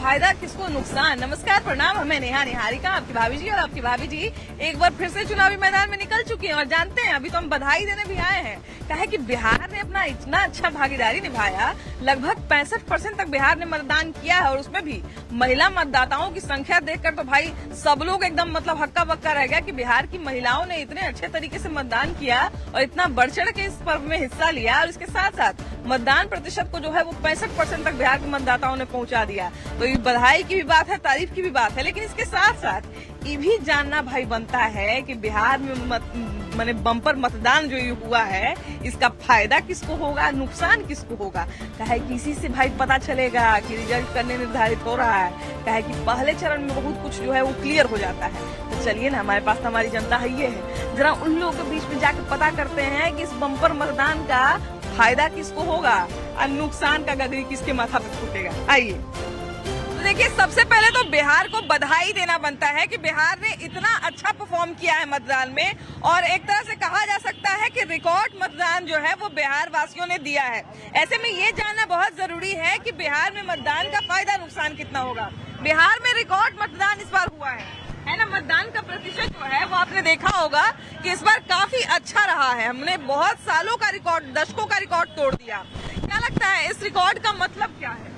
फायदा किसको नुकसान। नमस्कार, प्रणाम, हमें नेहा निहारिका, आपकी भाभी जी और आपकी भाभी जी एक बार फिर से चुनावी मैदान में निकल चुकी हैं। और जानते हैं, अभी तो हम बधाई देने भी आए हैं। कहे कि बिहार ने अपना इतना अच्छा भागीदारी निभाया, लगभग 65% तक बिहार ने मतदान किया है। और उसमें भी महिला मतदाताओं की संख्या देखकर तो भाई सब लोग एकदम मतलब हक्का बक्का रह गया कि बिहार की महिलाओं ने इतने अच्छे तरीके से मतदान किया और इतना बढ़ चढ़ के इस पर्व में हिस्सा लिया। और इसके साथ साथ मतदान प्रतिशत को जो है वो 65% तक बिहार के मतदाताओं ने पहुंचा दिया। तो ये बधाई की भी बात है, तारीफ की भी बात है, लेकिन इसके साथ साथ ये भी जानना भाई बनता है कि बिहार में माने बम्पर मतदान जो ये हुआ है, इसका फायदा किसको होगा, नुकसान किसको होगा। कहे कि इसी से भाई पता चलेगा कि रिजल्ट करने निर्धारित हो रहा है। कहे कि पहले चरण में बहुत कुछ जो है वो क्लियर हो जाता है। तो चलिए ना, हमारे पास तो हमारी जनता है, ये है, जरा उन लोगों के बीच में जाकर पता करते हैं कि इस बम्पर मतदान का फायदा किसको होगा और नुकसान का गगरी किसके माथा पे फूटेगा। आइए देखिए, सबसे पहले तो बिहार को बधाई देना बनता है कि बिहार ने इतना अच्छा परफॉर्म किया है मतदान में। और एक तरह से कहा जा सकता है कि रिकॉर्ड मतदान जो है वो बिहार वासियों ने दिया है। ऐसे में ये जानना बहुत जरूरी है कि बिहार में मतदान का फायदा नुकसान कितना होगा। बिहार में रिकॉर्ड मतदान इस बार हुआ है ना। मतदान का प्रतिशत जो है वो आपने देखा होगा कि इस बार काफी अच्छा रहा है। हमने बहुत सालों का रिकॉर्ड, दशकों का रिकॉर्ड तोड़ दिया। क्या लगता है इस रिकॉर्ड का मतलब क्या है?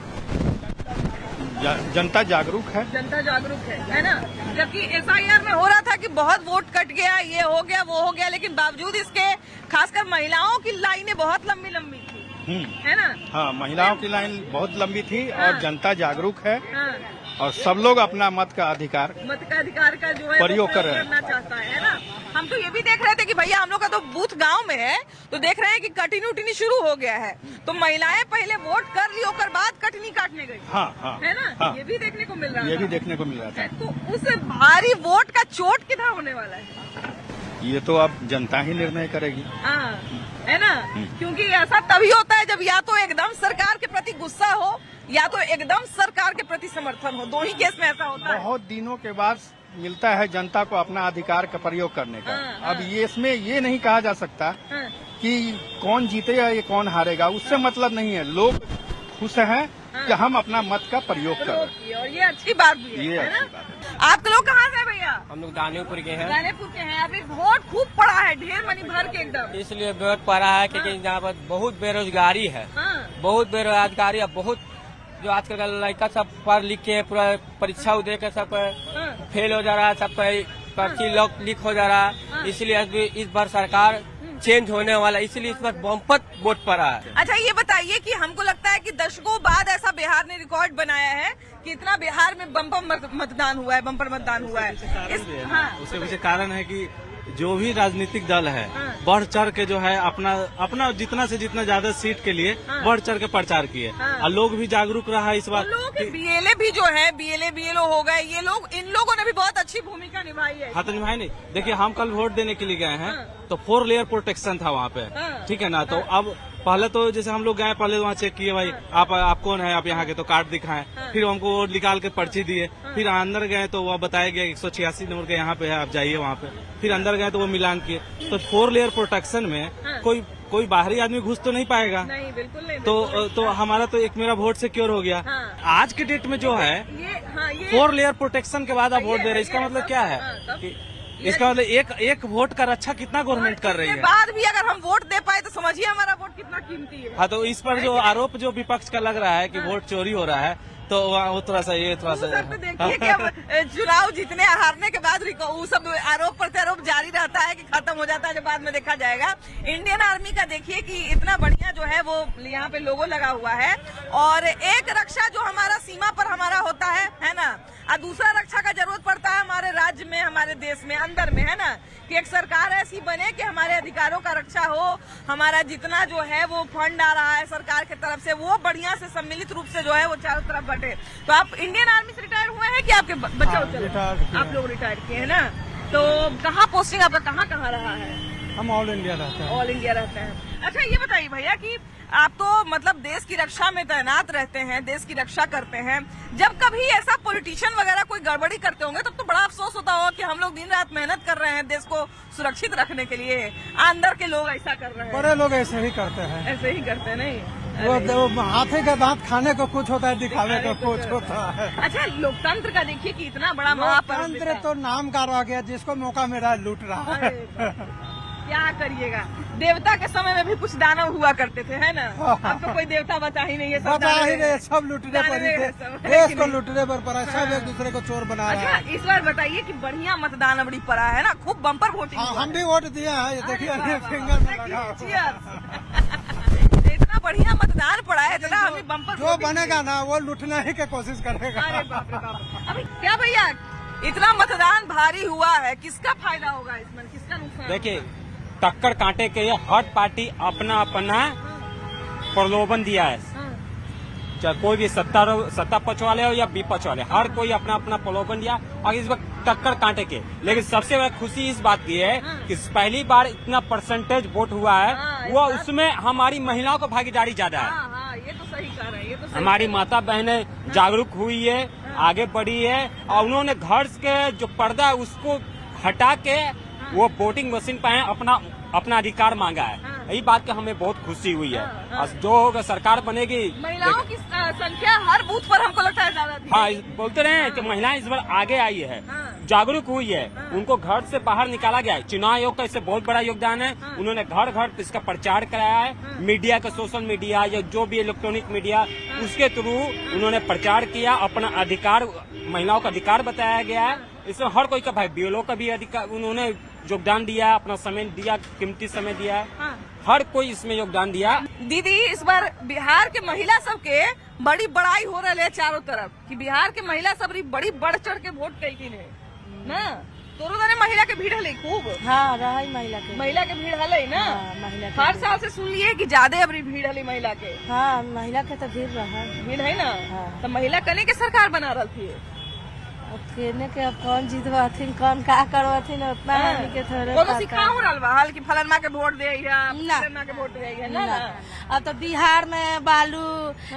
जनता जागरूक है। जनता जागरूक है ना। जबकि SIR में हो रहा था कि बहुत वोट कट गया, ये हो गया, वो हो गया, लेकिन बावजूद इसके खासकर महिलाओं की लाइनें बहुत लंबी लंबी थी, है ना। हाँ, महिलाओं की लाइन बहुत लंबी थी। हाँ। और जनता जागरूक है। हाँ। और सब लोग अपना मत का अधिकार का जो है प्रयोग करना चाहता है ना। हम तो ये भी देख रहे थे कि भैया हम लोग का तो बूथ गांव में है, तो देख रहे हैं कि कटनी उटनी शुरू हो गया है। तो महिलाएं पहले वोट कर ली, और बाद कटनी काटने गई। हाँ, हाँ, है ना। हाँ, ये भी देखने को मिल रहा है। ये भी देखने को मिल रहा था। तो उस भारी वोट का चोट कितना होने वाला है, ये तो अब जनता ही निर्णय करेगी। हाँ, है ना। क्योंकि ऐसा तभी होता है जब या तो एकदम सरकार के प्रति गुस्सा हो या तो एकदम सरकार के प्रति समर्थन हो। दो ही केस में ऐसा होता है। बहुत दिनों के बाद मिलता है जनता को अपना अधिकार का प्रयोग करने का। हाँ। अब ये इसमें ये नहीं कहा जा सकता हाँ। कि कौन जीतेगा या कौन हारेगा, उससे मतलब नहीं है। लोग खुश हैं कि हम अपना मत का प्रयोग कर रहे हैं। और ये अच्छी बात भी है, ये है अच्छी ना? बात है। आप लोग कहाँ से भैया? हम लोग दानेपुर के हैं। दानेपुर के हैं। अभी वोट खूब पड़ा है, ढेर मनी भर के एकदम। इसलिए वोट पड़ा है क्योंकि यहाँ पर बहुत बेरोजगारी है। हाँ। बहुत बेरोजगारी है। बहुत जो आजकल का लड़का सब पढ़ लिख के पूरा परीक्षा दे के सब फेल हो जा रहा है, सब पर्ची लीक हो जा रहा है। इसलिए इस बार सरकार चेंज होने वाला, इसलिए इस बार बम्पर वोट पड़ा है। अच्छा, ये बताइए कि हमको लगता है कि दशकों बाद ऐसा बिहार ने रिकॉर्ड बनाया है कि इतना बिहार में बम्पर मतदान हुआ है, बम्पर मतदान हुआ है। उसके पीछे कारण है कि जो भी राजनीतिक दल है हाँ। बढ़ चढ़ के जो है अपना जितना से जितना ज्यादा सीट के लिए हाँ। बढ़ चढ़ के प्रचार किए। हाँ। और लोग भी जागरूक रहा इस बार। लोगों के BLA भी जो है, BLO हो गए, ये लोग, इन लोगों ने भी बहुत अच्छी भूमिका निभाई है। हाँ, तो निभाई नहीं। देखिए, हम कल वोट देने के लिए गए हैं। हाँ। तो 4 लेयर प्रोटेक्शन था वहाँ पे। हाँ। ठीक है ना। तो अब पहले तो जैसे हम लोग गए, पहले वहाँ चेक किए, भाई आप कौन है, आप यहाँ के, तो कार्ड दिखाएं। फिर हमको निकाल के पर्ची दिए। फिर अंदर गए तो वह बताया गया 186 नंबर के यहाँ पे है, आप जाइए वहाँ पे। फिर अंदर गए तो वो मिलान किए। तो 4 लेयर प्रोटेक्शन में कोई बाहरी आदमी घुस तो नहीं पाएगा। नहीं, बिल्कुल नहीं। तो हमारा तो एक मेरा वोट सिक्योर हो गया। हाँ। आज के डेट में जो है ये 4 लेयर प्रोटेक्शन के बाद आप वोट दे रहे हैं, इसका मतलब क्या है? इसका मतलब एक वोट का रक्षा कितना गवर्नमेंट कर रही है। बाद भी अगर हम वोट दे पाए तो समझिए हमारा वोट कितना कीमती है। हाँ, तो इस पर जो आरोप जो विपक्ष का लग रहा है कि वोट चोरी हो रहा है, तो वो थोड़ा सा देखिए कि अब चुनाव जीतने हारने के बाद वो सब आरोप प्रत्यारोप जारी रहता है कि खत्म हो जाता है, जब बाद में देखा जाएगा। इंडियन आर्मी का देखिए कि इतना बढ़िया जो है वो यहाँ पे लोगो लगा हुआ है। और एक रक्षा जो हमारा सीमा पर हमारा होता है ना, और दूसरा रक्षा का जरूरत पड़ता है हमारे राज्य में, हमारे देश में, अंदर में, है ना, कि एक सरकार ऐसी बने कि हमारे अधिकारों का रक्षा हो। हमारा जितना जो है वो फंड आ रहा है सरकार की तरफ से, वो बढ़िया से सम्मिलित रूप से जो है वो चारों तरफ बटे। तो आप इंडियन आर्मी से रिटायर हुए हैं कि आपके बच्चे आप लोग रिटायर किए हैं ना? तो कहाँ पोस्टिंग आपका कहाँ रहा है? हम ऑल इंडिया रहते हैं। ऑल इंडिया रहते हैं। अच्छा, ये बताइए भैया कि आप तो मतलब देश की रक्षा में तैनात रहते हैं, देश की रक्षा करते हैं। जब कभी ऐसा पॉलिटिशियन वगैरह कोई गड़बड़ी करते होंगे तब तो बड़ा अफसोस होता होगा कि हम लोग दिन रात मेहनत कर रहे हैं देश को सुरक्षित रखने के लिए, अंदर के लोग ऐसा कर रहे हैं। बड़े लोग ऐसे ही करते हैं। ऐसे ही करते हैं, नहीं? वो हाथी का दांत खाने को कुछ होता है, दिखावे को कुछ होता है। अच्छा, लोकतंत्र का देखिए कि इतना बड़ा महापर्व लोकतंत्र तो नाम का रह गया, जिसको मौका मिला है लूट रहा है। क्या करिएगा, देवता के समय में भी कुछ दानव हुआ करते थे, है ना? अब तो कोई देवता बचा ही नहीं है, सब बता ही रहे, सब लूटने पर ही थे, देश को लूटने पर पड़ा, सब एक दूसरे को चोर बना रहा है। अच्छा, इस बार बताइए कि बढ़िया मतदान अबड़ी पड़ा है ना, खूब बम्पर वोटिंग हुआ। हम भी वोट दिए हैं, ये देखिए फिंगर में लगा। इतना बढ़िया मतदान पड़ा है, इतना अभी बम्पर जो बनेगा ना वो लूटने ही की कोशिश करेगा। अरे बाप रे बाप। अभी क्या भैया, इतना मतदान भारी हुआ है, किसका फायदा होगा इसमें, किसका नुकसान? देखिए, टक्कर कांटे के लिए हर पार्टी अपना अपना प्रलोभन दिया है, चाहे कोई भी सत्ता पक्ष वाले हो या विपक्ष वाले, हर कोई अपना अपना प्रलोभन दिया और इस वक्त टक्कर कांटे के। लेकिन सबसे बड़ी खुशी इस बात की है कि पहली बार इतना परसेंटेज वोट हुआ है, वो उसमें हमारी महिलाओं को भागीदारी ज्यादा है। ये तो सही कह रहे हैं, ये तो सही। हमारी माता बहनें जागरूक हुई है, आगे बढ़ी है और उन्होंने घर के जो पर्दा है उसको हटा के वो वोटिंग मशीन पे अपना अधिकार मांगा है। यही बात की हमें बहुत खुशी हुई है। और जो सरकार बनेगी, महिलाओं की संख्या हर बूथ पर हमको लगता है ज्यादा थी। हाँ, बोलते रहे हैं कि महिलाएं इस बार आगे आई है, जागरूक हुई है, उनको घर से बाहर निकाला गया है। चुनाव आयोग का इससे बहुत बड़ा योगदान है, उन्होंने घर घर इसका प्रचार कराया है, मीडिया का, सोशल मीडिया या जो भी इलेक्ट्रॉनिक मीडिया, उसके थ्रू उन्होंने प्रचार किया, अपना अधिकार, महिलाओं का अधिकार बताया गया है। इसमें हर कोई का, भाई बीएलओ का भी अधिकार उन्होंने योगदान दिया, अपना समय दिया, कीमती समय दिया है, हर कोई इसमें योगदान दिया। दीदी, इस बार बिहार के महिला सब के बड़ी बड़ाई हो रही है चारों तरफ कि बिहार के महिला सब बड़ी बढ़ चढ़ के वोट कैली है ना, तोरो दने महिला के भीड़ हले खूब। हाँ, रही महिला के भीड़ हले ना। महिला हर साल से सुन लिए कि ज्यादा अबरी भीड़ हले महिला के। हाँ, महिला के तो भीड़ रहा, भीड़ है ना। हाँ। तो महिला कने के सरकार बना रही थी, अब कहने के अब कौन जीतवाथिन, कौन का करवाथिन, उतना हमनी के थोड़े कोनो सिखाऊ रहल बा हाल कि फलाना के वोट दे या फलाना के वोट दे या ना। अब तो बिहार में बालू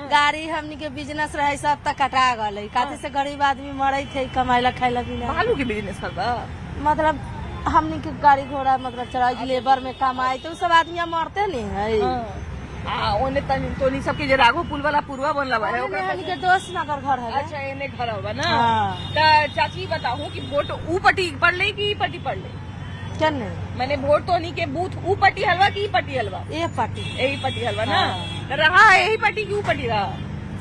गाड़ी हमनी के बिजनेस रहे, सब तक कटा गए, काहे से गरीब आदमी मरे थे कमाइला खाइला बिना। बालू के बिजनेस करबा मतलब हमनी के गाड़ी घोड़ा मतलब चढ़ाई लेबर में कमाई, तो सब आदमी मरते नहीं है। ओने तोनी सबके जे राघो पुल वाला पुरवा बनला बा है, ओकरा हमनी के दोस्त नगर घर है। अच्छा, एने घर होगा ना। हाँ। त चाची बताऊं कि वोट ऊ पट्टी पड़ ले कि ई पट्टी पड़ ले? क्या नहीं, मैंने वोट तो नहीं के बूथ ऊ पट्टी हलवा की ई पट्टी हलवा? ये पार्टी, यही पट्टी हलवा ना। हाँ। त रहा यही पट्टी की ऊ पट्टी रहा?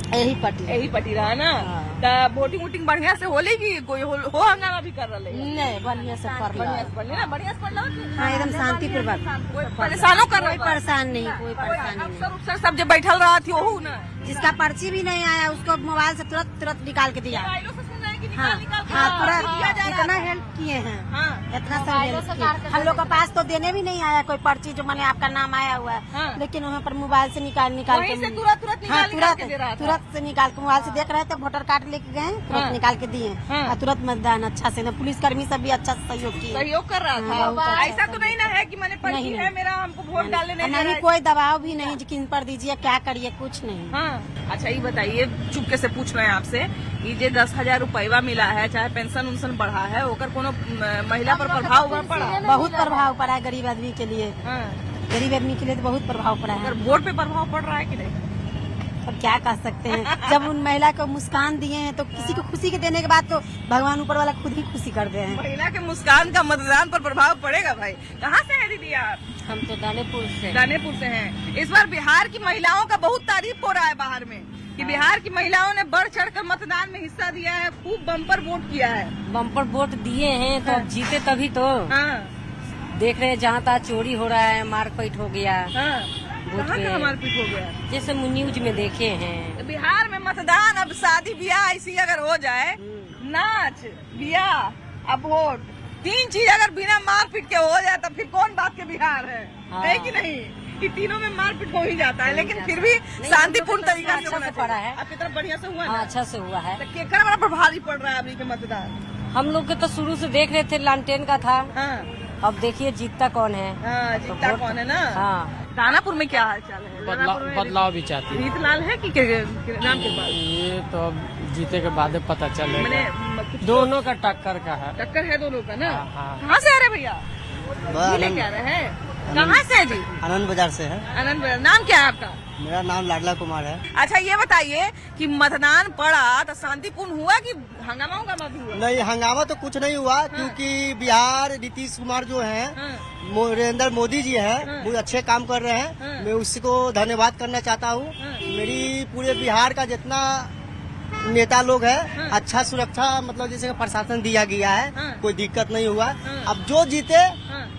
यही पार्टी, यही पट्टी रहा ना। हाँ। त वोटिंग वोटिंग बढ़िया से होले की कोई हो हंगामा भी कर रहे? नहीं, बढ़िया से कर लो। बढ़िया से पढ़ ले ना, बढ़िया से पढ़ लो। हाँ, एकदम शांति पूर्वक, कोई परेशानो कर रहा कोई परेशान नहीं, कोई परेशानी नहीं। अफसर उफसर सब जो बैठल रहा थी वहू ना, जिसका पर्ची भी नहीं आया उसको मोबाइल से तुरंत निकाल के दिया। मोबाइलों से सुन रहे हैं कि हाँ, निकाल के हाँ, दिया तुरंत जा रहा इतना है। हेल्प किए हैं, हाँ। इतना सब हेल्प किए। हम लोग के पास तो देने भी नहीं आया कोई पर्ची जो मैंने आपका नाम आया हुआ है, हाँ। लेकिन वहाँ पर मोबाइल से निकाल वहीं के से तुरंत हाँ, निकाल के दे रहा था। तुरंत से निकाल के मोबाइल से देख रहे थे, वोटर कार्ड लेके गए, तुरंत हाँ। निकाल के दिए, हाँ। और तुरंत मतदान अच्छा से। पुलिस कर्मी सब भी अच्छा से सहयोग किए। सहयोग कर रहा हाँ, बहुत था। अच्छा ऐसा तो नहीं ना है कि मैंने पर्ची नहीं, है नहीं। मेरा, हमको वोट डालने नहीं दे रहा नहीं, है। कोई दबाव भी नहीं, किन पर दीजिए, क्या करिए, कुछ नहीं। हाँ। अच्छा, ये बताइए, चुपके से पूछ रहे हैं आपसे, ये जो 10,000 रुपया मिला है, चाहे पेंशन उनसन बढ़ा है, ओकर कोनो महिला पर प्रभाव पड़ा? बहुत प्रभाव पड़ा है गरीब आदमी के लिए, हाँ। गरीब आदमी के लिए तो बहुत प्रभाव पड़ा है। अगर वोट पे प्रभाव पड़ रहा है कि नहीं? अब क्या कह सकते हैं, जब उन महिला को मुस्कान दिए हैं तो किसी को खुशी के देने के बाद तो भगवान ऊपर वाला खुद ही खुशी कर दे हैं। महिला के मुस्कान का मतदान पर प्रभाव पड़ेगा भाई। कहाँ से है दीदी आप? हम तो दानेपुर से हैं। इस बार बिहार की महिलाओं का बहुत तारीफ हो रहा है बाहर में कि बिहार की महिलाओं ने बढ़ चढ़कर मतदान में हिस्सा दिया है, खूब बम्पर वोट किया है। बम्पर वोट दिए हैं तो अब जीते तभी तो। हाँ। देख रहे हैं जहाँ तहाँ चोरी हो रहा है, मारपीट हो गया। हाँ। वोट कहाँ पे कहाँ मारपीट हो गया? जैसे न्यूज में देखे हैं। बिहार में मतदान, अब शादी ब्याह ऐसी अगर हो जाए, नाच ब्याह अब वोट, तीन चीज अगर बिना मारपीट के हो जाए तो फिर कौन बात के बिहार है? हाँ। है कि नहीं? कि तीनों में मारपीट हो ही जाता है, लेकिन फिर भी शांतिपूर्ण तरीका से होना पड़ा चाहिए। है। आपकी तरफ बढ़िया से हुआ हाँ, ना? अच्छा से हुआ है। तो केकर बड़ा प्रभावी पड़ रहा है अभी के मतदान? हम लोग के तो शुरू से देख रहे थे लालटेन का था, हाँ। अब देखिए जीतता कौन है। हाँ, जीता वोट- कौन है ना? हाँ, दानापुर में क्या हाल चाल है? दानापुर में बदलाव भी चाहती है। रीतलाल है कि नाम के बाद? ये तो अब जीते के बाद पता चलेगा। मैंने कुछ दोनों का टक्कर का है। टक्कर है दोनों का ना? हाँ। कहाँ से आ रहे भैया? ये लेके आ रहे हैं? कहाँ से है जी? आनंद बाजार से है। आनंद बाजार। नाम क्या है आपका? मेरा नाम लाडला कुमार है। अच्छा ये बताइए कि मतदान पड़ा तो शांतिपूर्ण हुआ कि हंगामा भी हुआ? नहीं, हंगामा तो कुछ नहीं हुआ, क्योंकि बिहार नीतीश कुमार जो है, नरेंद्र मोदी जी है, बहुत अच्छे काम कर रहे हैं। मैं उसको धन्यवाद करना चाहता हूँ। मेरी पूरे बिहार का जितना नेता लोग है, अच्छा सुरक्षा मतलब जैसे प्रशासन दिया गया है, कोई दिक्कत नहीं हुआ। अब जो जीते,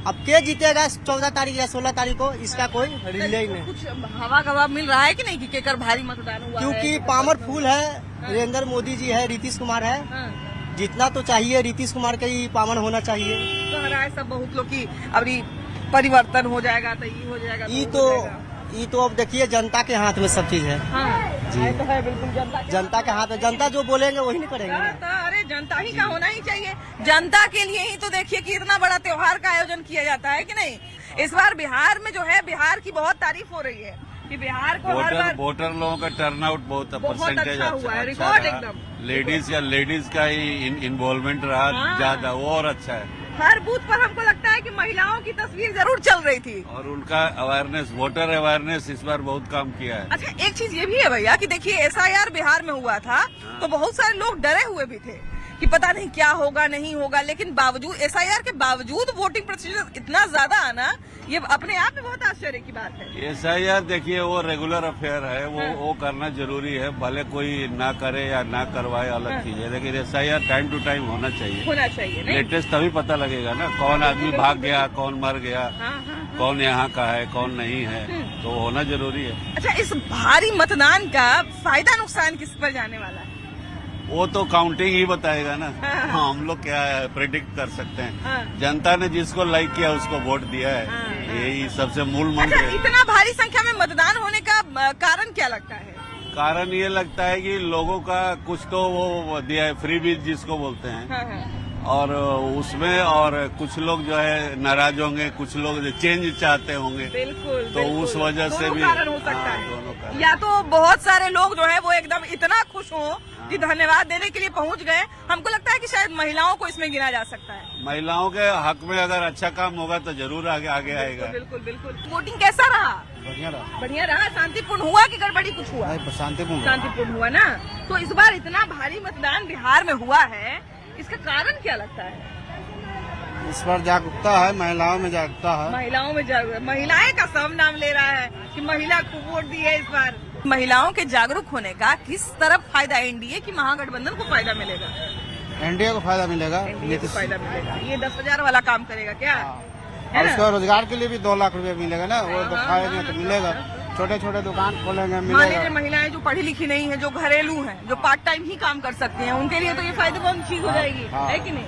अब के जीतेगा 14 तारीख या 16 तारीख को, इसका कोई रिले ही नहीं। कुछ हवा गवा मिल रहा है कि नहीं कि केकर भारी मतदान हुआ क्योंकि है? पावरफुल है, नरेंद्र मोदी जी है, नीतीश कुमार है, जितना तो चाहिए नीतीश कुमार का ही पावन होना चाहिए। तो रहा है सब बहुत लोग की अभी परिवर्तन हो जाएगा तो ये हो जाएगा, ये तो अब देखिए जनता के हाथ में सब चीज है। जी तो है बिल्कुल, जनता के हाथ में, जनता जो बोलेंगे वही नहीं करेंगे ना। अरे जनता ही का होना ही चाहिए, जनता के लिए ही तो देखिए कि इतना बड़ा त्योहार का आयोजन किया जाता है कि नहीं। इस बार बिहार में जो है, बिहार की बहुत तारीफ हो रही है कि बिहार को हर बार वोटर लोगों का टर्नआउट बहुत परसेंटेज अच्छा हुआ है, रिकॉर्ड एकदम। लेडीज का ही इन्वॉल्वमेंट रहा ज्यादा, वो और अच्छा है। हर बूथ पर हमको लगता है कि महिलाओं की तस्वीर जरूर चल रही थी और उनका अवेयरनेस, वोटर अवेयरनेस इस बार बहुत काम किया है। अच्छा एक चीज ये भी है भैया कि देखिए SIR बिहार में हुआ था तो बहुत सारे लोग डरे हुए भी थे कि पता नहीं क्या होगा नहीं होगा, लेकिन बावजूद SIR के बावजूद वोटिंग प्रतिशत इतना ज्यादा आना, ये अपने आप में बहुत आश्चर्य की बात है। SIR देखिए वो रेगुलर अफेयर है, वो करना जरूरी है, भले कोई ना करे या ना करवाए अलग चीज है, लेकिन SIR टाइम टू टाइम होना चाहिए। लेटेस्ट तभी पता लगेगा ना कौन आदमी भाग गया, कौन मर गया, कौन यहाँ का है, कौन नहीं है, तो होना जरूरी है। अच्छा इस भारी मतदान का फायदा नुकसान किस पर जाने वाला है? वो तो काउंटिंग ही बताएगा ना। हम लोग क्या प्रेडिक्ट कर सकते हैं। जनता ने जिसको लाइक किया उसको वोट दिया है, यही सबसे मूल मंत्र है। इतना भारी संख्या में मतदान होने का कारण क्या लगता है? कारण ये लगता है कि लोगों का कुछ तो वो दिया है, फ्री बीज जिसको बोलते हैं, और उसमें और कुछ लोग जो है नाराज होंगे, कुछ लोग चेंज चाहते होंगे। बिल्कुल, तो उस वजह से भी कारण हो सकता है। दोनों कारण। या तो बहुत सारे लोग जो है वो एकदम इतना खुश हो कि धन्यवाद देने के लिए पहुंच गए। हमको लगता है कि शायद महिलाओं को इसमें गिना जा सकता है। महिलाओं के हक में अगर अच्छा काम होगा तो जरूर आगे आएगा। बिल्कुल। वोटिंग कैसा रहा? बढ़िया रहा। शांतिपूर्ण हुआ कि गड़बड़ी कुछ हुआ? शांतिपूर्ण हुआ ना। तो इस बार इतना भारी मतदान बिहार में हुआ है, इसका कारण क्या लगता है? इस बार जागरूकता है, महिलाओं में जागरूकता है। महिलाएं का सब नाम ले रहा है कि महिला को वोट दी है इस बार। महिलाओं के जागरूक होने का किस तरफ फायदा एनडीए की महागठबंधन को फायदा मिलेगा? एनडीए को फायदा मिलेगा। ये 10,000 वाला काम करेगा क्या? और उसको रोजगार के लिए भी 2 लाख रुपए मिलेगा ना, वो दिखाएंगे तो मिलेगा। छोटे छोटे दुकान खोलेंगे, मिलेगा। महिलाएं जो पढ़ी लिखी नहीं है, जो घरेलू हैं, जो पार्ट टाइम ही काम कर सकती हैं, उनके लिए तो ये फायदेमंद चीज हो जाएगी, है कि नहीं?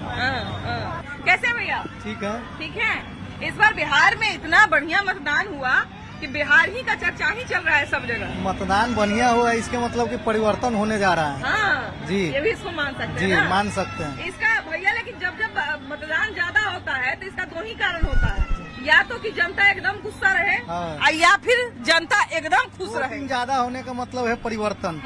कैसे भैया? ठीक है। इस बार बिहार में इतना बढ़िया मतदान हुआ कि बिहार ही का चर्चा ही चल रहा है सब जगह। मतदान बढ़िया हुआ, इसके मतलब कि परिवर्तन होने जा रहा है। हाँ जी, ये भी इसको मान सकते हैं जी ना? मान सकते हैं इसका भैया, लेकिन जब मतदान ज्यादा होता है तो इसका 2 ही कारण होता है, या तो कि जनता एकदम गुस्सा रहे, या फिर जनता एकदम खुश रहे। ज्यादा होने का मतलब है परिवर्तन।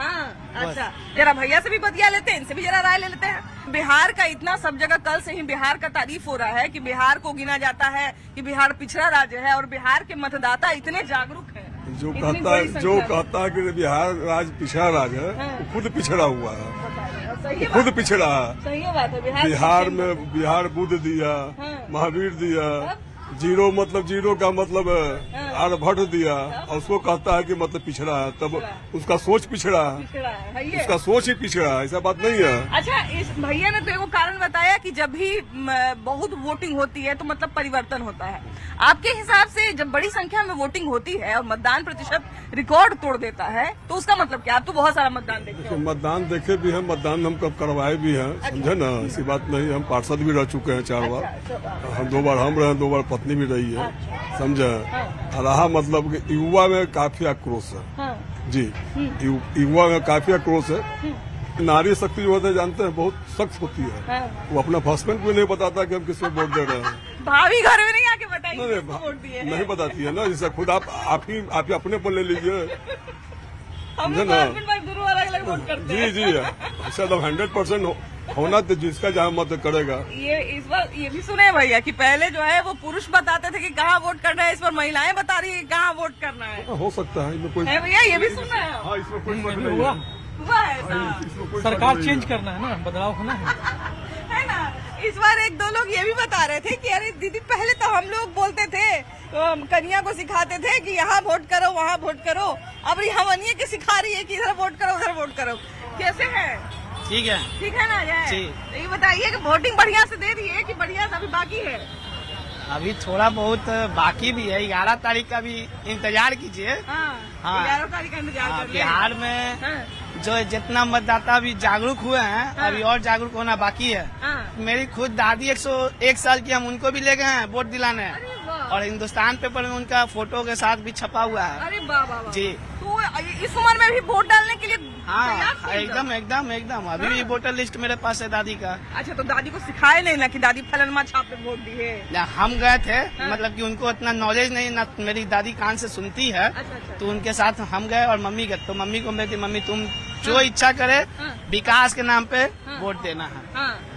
अच्छा जरा भैया से भी बतिया लेते हैं, इनसे भी जरा राय ले लेते हैं। बिहार का इतना सब जगह कल से ही बिहार का तारीफ हो रहा है कि बिहार को गिना जाता है कि बिहार पिछड़ा राज्य है, और बिहार के मतदाता इतने जागरूक हैं। जो कहता है कि बिहार राज्य पिछड़ा राज्य है, वो खुद पिछड़ा हुआ है, खुद पिछड़ा है। सही बात है। बिहार बुद्ध दिया, महावीर दिया, जीरो मतलब जीरो का मतलब आर्यभट्ट दिया, और उसको कहता है कि मतलब पिछड़ा है, तब उसका सोच पिछड़ा है, उसका सोच ही पिछड़ा है, ऐसा बात नहीं है। अच्छा इस भैया ने तो एगो कारण बताया कि जब भी बहुत वोटिंग होती है तो मतलब परिवर्तन होता है। आपके हिसाब से जब बड़ी संख्या में वोटिंग होती है और मतदान प्रतिशत रिकॉर्ड तोड़ देता है तो उसका मतलब क्या? आप तो बहुत सारा मतदान देखे हो। मतदान देखे भी हैं, मतदान हम कब करवाए भी हैं, समझे ना, ऐसी बात नहीं। हम पार्षद भी रह चुके हैं 4 बार, हम 2 बार हम रहे, 2 बार पत्नी भी रही है, समझे। रहा मतलब कि युवा में काफी आक्रोश है जी, युवा में काफी आक्रोश है। नारी शक्ति जो होता है जानते हैं, बहुत सख्त होती है। वो अपना हस्बैंड को नहीं बताता कि हम किसको वोट दे रहे हैं। भाभी घर में नहीं आके बताइए नहीं बताती है ना, जैसे खुद आप ही अपने पर ले लीजिए, हम समझे ना। अलग वोट करते हैं। जी ऐसा 100% होना तो जिसका जहाँ मत करेगा। ये इस बार ये भी सुने भैया कि पहले जो है वो पुरुष बताते थे कि कहाँ वोट करना है, इस बार महिलाएं बता रही है कहाँ वोट करना है। हो सकता है, इसमें कोई है भैया, ये भी सुना है। हाँ, इसमें कोई मत नहीं है। हुआ है ऐसा। सरकार चेंज करना है ना, बदलाव होना है ना। इस बार एक दो लोग ये भी बता रहे थे कि अरे दीदी पहले तो हम लोग बोलते थे, तो कन्या को सिखाते थे कि यहाँ वोट करो वहाँ वोट करो, अब हमनिया के सिखा रही है कि इधर वोट करो उधर वोट करो। कैसे है? ठीक है, ठीक है ना। तो ये बताइए कि वोटिंग बढ़िया से दे दी है कि बढ़िया से अभी बाकी है? अभी थोड़ा बहुत बाकी भी है। 11 तारीख का भी इंतजार कीजिए। हाँ, 11 तारीख का इंतजार कर बिहार में जो जितना मतदाता अभी जागरूक हुए हैं, अभी और जागरूक होना बाकी है। मेरी खुद दादी 101 साल की, हम उनको भी ले गए हैं वोट दिलाने, और हिंदुस्तान पेपर में उनका फोटो के साथ भी छपा हुआ है। अरे वाह जी। तो इस उम्र में भी वोट डालने के लिए हाँ, एकदम अभी भी वोटर लिस्ट मेरे पास है दादी का। अच्छा, तो दादी को सिखाए नहीं ना कि दादी फलनमा छाप पे वोट दी है? हम गए थे, मतलब कि उनको इतना नॉलेज नहीं ना, मेरी दादी कान से सुनती है। अच्छा। तो उनके साथ हम गए और मम्मी गए, तो मम्मी को मैं मम्मी तुम जो इच्छा करे विकास के नाम पे वोट देना है।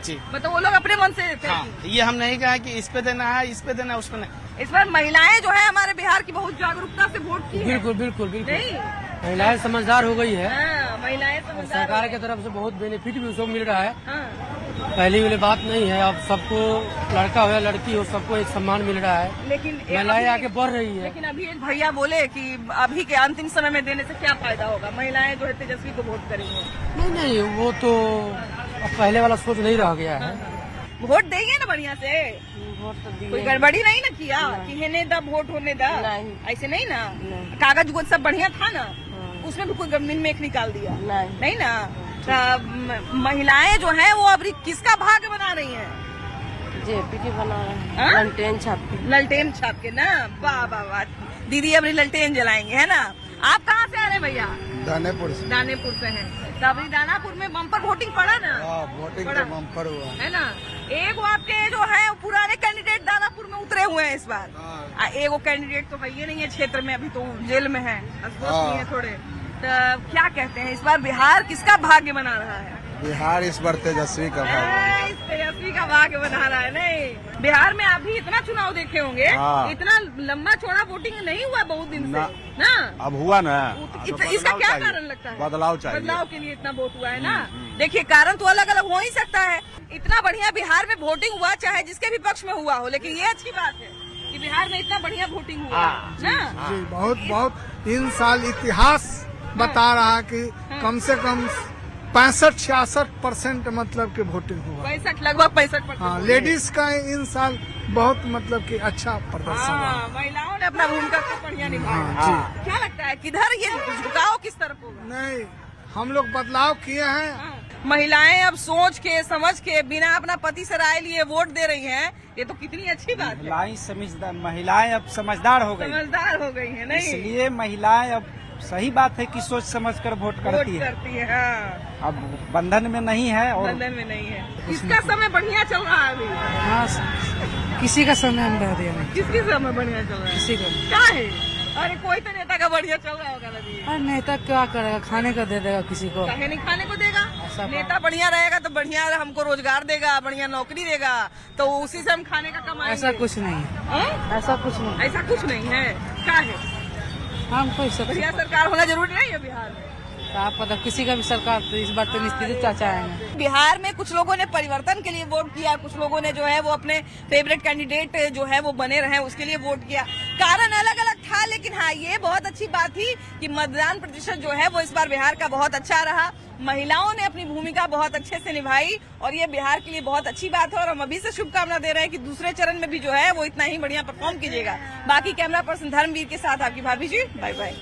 जी, मतलब वो लोग अपने मन से देते हैं। ये हम नहीं कहा कि इस पे देना है, इस पे देना है, उस पे नहीं। इस बार महिलाएं जो है हमारे बिहार की बहुत जागरूकता से वोट की है। बिल्कुल नहीं, महिलाएं समझदार हो गई है। महिलाएं समझदार। सरकार की तरफ से बहुत बेनिफिट भी उसको मिल रहा है। पहली वाली बात नहीं है, अब सबको लड़का हो या लड़की हो सबको एक सम्मान मिल रहा है। लेकिन महिलाएं आगे बढ़ रही है। लेकिन अभी एक भैया बोले कि अभी के अंतिम समय में देने से क्या फायदा होगा, महिलाएं जो है तेजस्वी को वोट करेंगे। नहीं, वो तो अब पहले वाला सोच नहीं रह गया है। वोट देंगे ना बढ़िया से, कोई गड़बड़ी नहीं ना किया कि हेने दा वोट होने दा, ऐसे नहीं ना। कागज उगज सब बढ़िया था ना, उसमें भी कोई गवर्नमेंट में एक निकाल दिया नहीं ना। महिलाएं जो है वो अभी किसका भाग्य बना रही हैं? जेपी की बना रहे हैं, ललटेन छाप के ना। वाह वाह वाह, दीदी अभी ललटेन जलाएंगे, है ना। आप कहाँ से आ रहे हैं भैया? दानेपुर से हैं। तो अभी दानापुर में बम्पर वोटिंग पड़ा ना? वोटिंग बम्पर हुआ है ना। एक आपके जो है पुराने कैंडिडेट दानापुर में उतरे हुए हैं इस बार। एक कैंडिडेट तो है ही नहीं है क्षेत्र में, अभी तो जेल में है, नहीं है थोड़े। तो क्या कहते हैं इस बार बिहार किसका भाग्य बना रहा है? बिहार इस बार तेजस्वी का तेजस्वी का भाग्य बना रहा है। नहीं, बिहार में अभी इतना चुनाव देखे होंगे, इतना लंबा चौड़ा वोटिंग नहीं हुआ बहुत दिन से ना। अब हुआ ना, इसका क्या कारण लगता है? बदलाव चाहिए। बदलाव के लिए इतना वोट हुआ है ना। देखिए, कारण तो अलग अलग हो ही सकता है। इतना बढ़िया बिहार में वोटिंग हुआ, चाहे जिसके भी पक्ष में हुआ हो, लेकिन ये अच्छी बात है कि बिहार में इतना बढ़िया वोटिंग हुआ ना। जी, बहुत 3 साल इतिहास बता रहा कि कम से कम 65-66% मतलब के वोटिंग हुआ। 65, लगभग 65%। हाँ, लेडीज का इन साल बहुत मतलब कि अच्छा प्रदर्शन रहा। महिलाओं ने अपना भूमिका को बढ़िया निभाया। क्या लगता है किधर ये झुकाव किस तरफ होगा? नहीं, हम लोग बदलाव किए हैं। महिलाएं अब सोच के समझ के बिना अपना पति से राय लिए वोट दे रही हैं, ये तो कितनी अच्छी बात है। महिलाएं अब समझदार हो गई है। नहीं, इसलिए महिलाएं अब सही बात है कि सोच समझकर वोट करती है। हाँ। अब बंधन में नहीं है, और बंधन में नहीं है। किसका समय बढ़िया चल रहा है अभी? हाँ, किसी का समय हम रह दिया नहीं। किसकी समय बढ़िया चल रहा है? किसी का क्या है? अरे कोई तो नेता का बढ़िया चल रहा होगा नदी। अरे नेता क्या करेगा, खाने का दे देगा किसी को। चाहे नहीं खाने को देगा, नेता बढ़िया रहेगा तो बढ़िया हमको रोजगार देगा, बढ़िया नौकरी देगा, तो उसी से हम खाने का कमाएंगे। ऐसा कुछ नहीं है। ऐसा कुछ नहीं है। क्या है? हमको बढ़िया सरकार होना जरूरी नहीं है बिहार में। आप पता किसी का भी सरकार तो इस बार तो निश्चित चाचा है। बिहार में कुछ लोगों ने परिवर्तन के लिए वोट किया, कुछ लोगों ने जो है वो अपने फेवरेट कैंडिडेट जो है वो बने रहे उसके लिए वोट किया। कारण अलग अलग था, लेकिन हाँ, ये बहुत अच्छी बात थी कि मतदान प्रतिशत जो है वो इस बार बिहार का बहुत अच्छा रहा। महिलाओं ने अपनी भूमिका बहुत अच्छे से निभाई और ये बिहार के लिए बहुत अच्छी बात है। और हम अभी से शुभकामना दे रहे हैं कि दूसरे चरण में भी जो है वो इतना ही बढ़िया परफॉर्म कीजिएगा। बाकी कैमरा पर्सन धर्मवीर के साथ आपकी भाभी जी, बाय बाय।